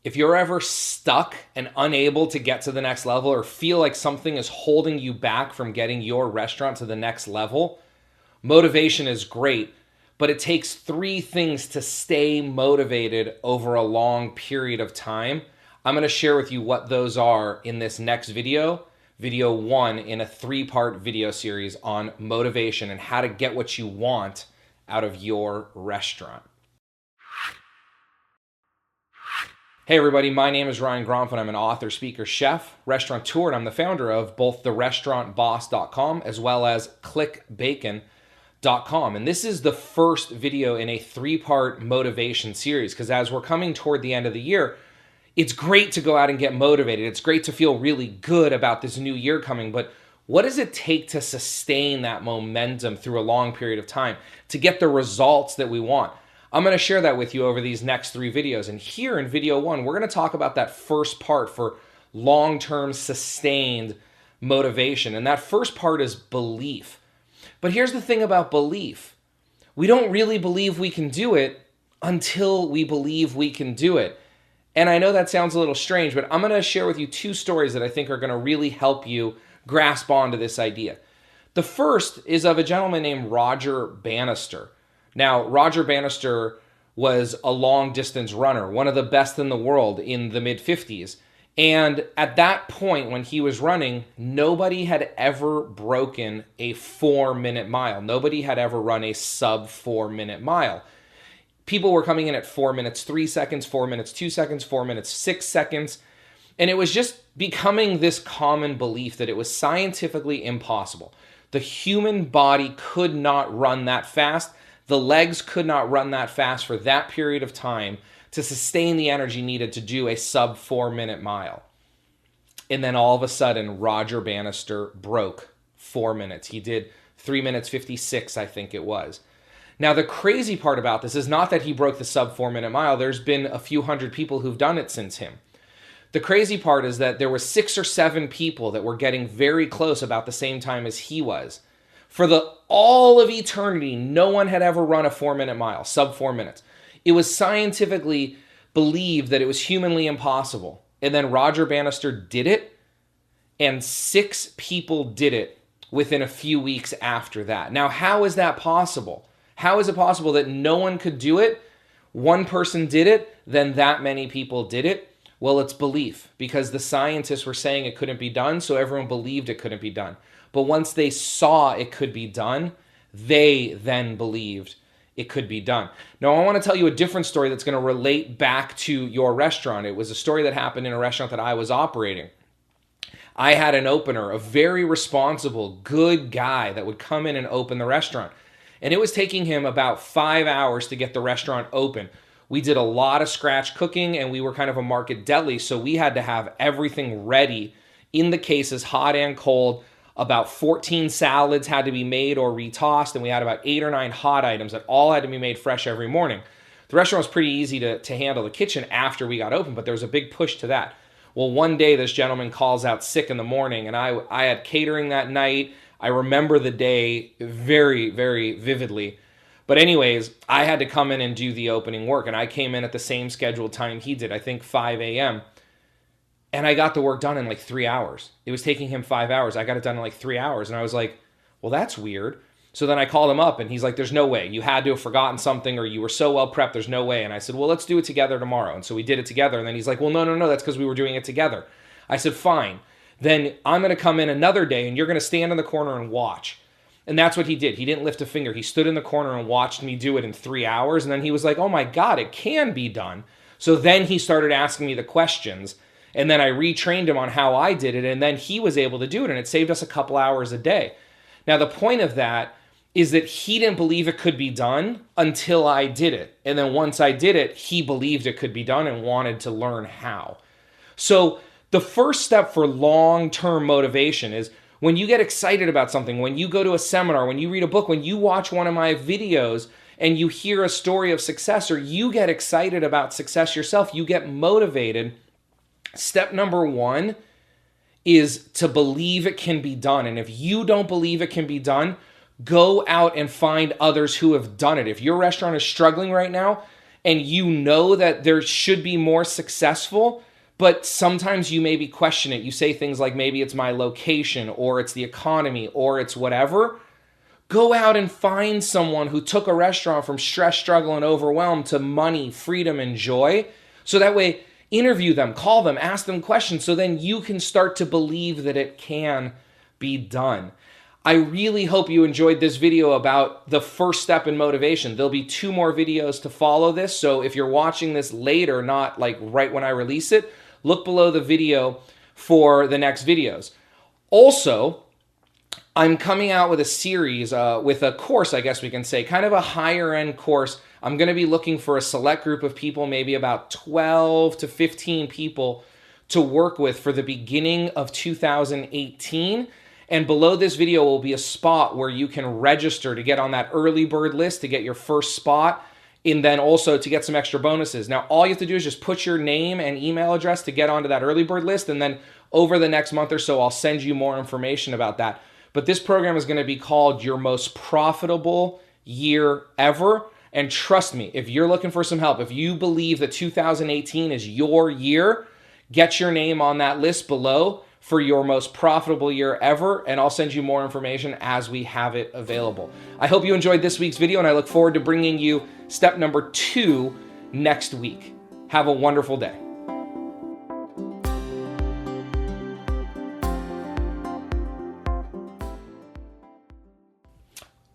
If you're ever stuck and unable to get to the next level or feel like something is holding you back from getting your restaurant to the next level, motivation is great, but it takes 3 things to stay motivated over a long period of time. I'm going to share with you what those are in this next video, video 1 in a 3-part video series on motivation and how to get what you want out of your restaurant. Hey everybody, my name is Ryan Gromfin. I'm an author, speaker, chef, restaurateur, and I'm the founder of both therestaurantboss.com as well as clickbacon.com. And this is the first video in a 3-part motivation series because as we're coming toward the end of the year, it's great to go out and get motivated. It's great to feel really good about this new year coming, but what does it take to sustain that momentum through a long period of time to get the results that we want? I'm going to share that with you over these next 3 videos. And here in video 1, we're going to talk about that first part for long-term sustained motivation. And that first part is belief. But here's the thing about belief. We don't really believe we can do it until we believe we can do it. And I know that sounds a little strange, but I'm going to share with you 2 stories that I think are going to really help you grasp onto this idea. The first is of a gentleman named Roger Bannister. Now, Roger Bannister was a long-distance runner, one of the best in the world in the mid-50s. And at that point, when he was running, nobody had ever broken a 4-minute mile. Nobody had ever run a sub-4-minute mile. People were coming in at 4 minutes, 3 seconds, 4 minutes, 2 seconds, 4 minutes, 6 seconds. And it was just becoming this common belief that it was scientifically impossible. The human body could not run that fast. The legs could not run that fast for that period of time to sustain the energy needed to do a sub 4-minute mile. And then all of a sudden, Roger Bannister broke 4 minutes. He did 3 minutes 56, I think it was. Now, the crazy part about this is not that he broke the sub 4-minute mile. There's been a few hundred people who've done it since him. The crazy part is that there were 6 or 7 people that were getting very close about the same time as he was. For all of eternity, no one had ever run a 4-minute mile, sub 4 minutes. It was scientifically believed that it was humanly impossible. And then Roger Bannister did it, and 6 people did it within a few weeks after that. Now, how is that possible? How is it possible that no one could do it? One person did it, then that many people did it? Well, it's belief, because the scientists were saying it couldn't be done, so everyone believed it couldn't be done. But once they saw it could be done, they then believed it could be done. Now, I want to tell you a different story that's going to relate back to your restaurant. It was a story that happened in a restaurant that I was operating. I had an opener, a very responsible, good guy that would come in and open the restaurant. And it was taking him about 5 hours to get the restaurant open. We did a lot of scratch cooking, and we were kind of a market deli, so we had to have everything ready in the cases, hot and cold. About 14 salads had to be made or retossed, and we had about 8 or 9 hot items that all had to be made fresh every morning. The restaurant was pretty easy to handle the kitchen after we got open, but there was a big push to that. Well, one day this gentleman calls out sick in the morning, and I had catering that night. I remember the day very, very vividly. But anyways, I had to come in and do the opening work, and I came in at the same scheduled time he did, I think 5 a.m., and I got the work done in like 3 hours. It was taking him 5 hours. I got it done in like 3 hours. And I was like, well, that's weird. So then I called him up and he's like, there's no way. You had to have forgotten something or you were so well prepped. There's no way. And I said, well, let's do it together tomorrow. And so we did it together. And then he's like, well, no. That's because we were doing it together. I said, fine. Then I'm going to come in another day and you're going to stand in the corner and watch. And that's what he did. He didn't lift a finger. He stood in the corner and watched me do it in 3 hours. And then he was like, oh my God, it can be done. So then he started asking me the questions. And then I retrained him on how I did it, and then he was able to do it, and it saved us a couple hours a day. Now, the point of that is that he didn't believe it could be done until I did it. And then once I did it, he believed it could be done and wanted to learn how. So the first step for long-term motivation is when you get excited about something, when you go to a seminar, when you read a book, when you watch one of my videos and you hear a story of success, or you get excited about success yourself, you get motivated. Step number 1 is to believe it can be done. And if you don't believe it can be done, go out and find others who have done it. If your restaurant is struggling right now and you know that there should be more successful, but sometimes you maybe question it. You say things like, maybe it's my location, or it's the economy, or it's whatever. Go out and find someone who took a restaurant from stress, struggle, and overwhelm to money, freedom, and joy. So that way, interview them, call them, ask them questions, so then you can start to believe that it can be done. I really hope you enjoyed this video about the first step in motivation. There'll be 2 more videos to follow this. So if you're watching this later, not like right when I release it, look below the video for the next videos. Also, I'm coming out with a series, with a course, I guess we can say, kind of a higher end course. I'm going to be looking for a select group of people, maybe about 12 to 15 people to work with for the beginning of 2018. And below this video will be a spot where you can register to get on that early bird list to get your first spot, and then also to get some extra bonuses. Now, all you have to do is just put your name and email address to get onto that early bird list, and then over the next month or so, I'll send you more information about that. But this program is going to be called Your Most Profitable Year Ever. And trust me, if you're looking for some help, if you believe that 2018 is your year, get your name on that list below for your most profitable year ever, and I'll send you more information as we have it available. I hope you enjoyed this week's video, and I look forward to bringing you step number 2 next week. Have a wonderful day.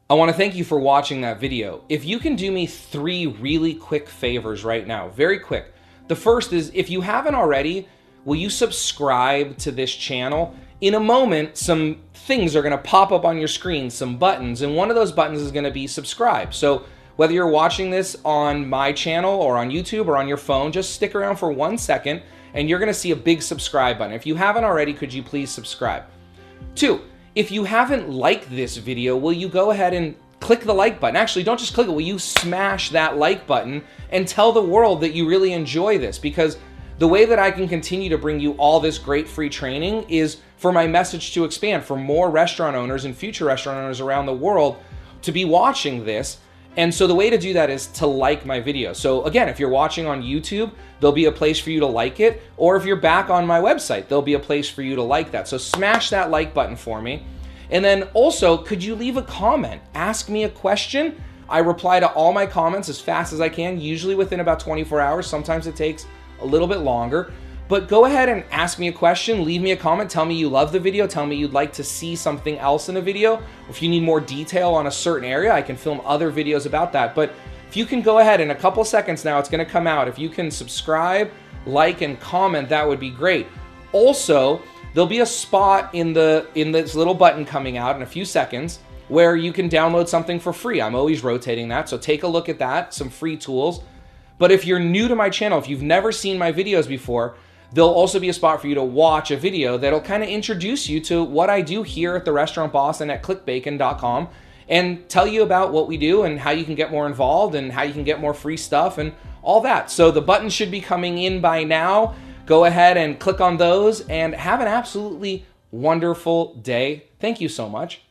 I want to thank you for watching that video. If you can do me 3 really quick favors right now, very quick. The first is, if you haven't already, will you subscribe to this channel? In a moment, some things are going to pop up on your screen, some buttons, and one of those buttons is going to be subscribe. So whether you're watching this on my channel or on YouTube or on your phone, just stick around for 1 second and you're going to see a big subscribe button. If you haven't already, could you please subscribe? 2, if you haven't liked this video, will you go ahead and click the like button? Actually, don't just click it. Will you smash that like button and tell the world that you really enjoy this? Because the way that I can continue to bring you all this great free training is for my message to expand, for more restaurant owners and future restaurant owners around the world to be watching this. And so the way to do that is to like my video. So again, if you're watching on YouTube, there'll be a place for you to like it. Or if you're back on my website, there'll be a place for you to like that. So smash that like button for me. And then also, could you leave a comment? Ask me a question. I reply to all my comments as fast as I can, usually within about 24 hours. Sometimes it takes a little bit longer. But go ahead and ask me a question, leave me a comment, tell me you love the video, tell me you'd like to see something else in a video. If you need more detail on a certain area, I can film other videos about that. But if you can go ahead in a couple seconds now, it's going to come out. If you can subscribe, like, and comment, that would be great. Also, there'll be a spot in this little button coming out in a few seconds where you can download something for free. I'm always rotating that, so take a look at that, some free tools. But if you're new to my channel, if you've never seen my videos before, there'll also be a spot for you to watch a video that'll kind of introduce you to what I do here at The Restaurant Boss and at clickbacon.com, and tell you about what we do and how you can get more involved and how you can get more free stuff and all that. So the buttons should be coming in by now. Go ahead and click on those and have an absolutely wonderful day. Thank you so much.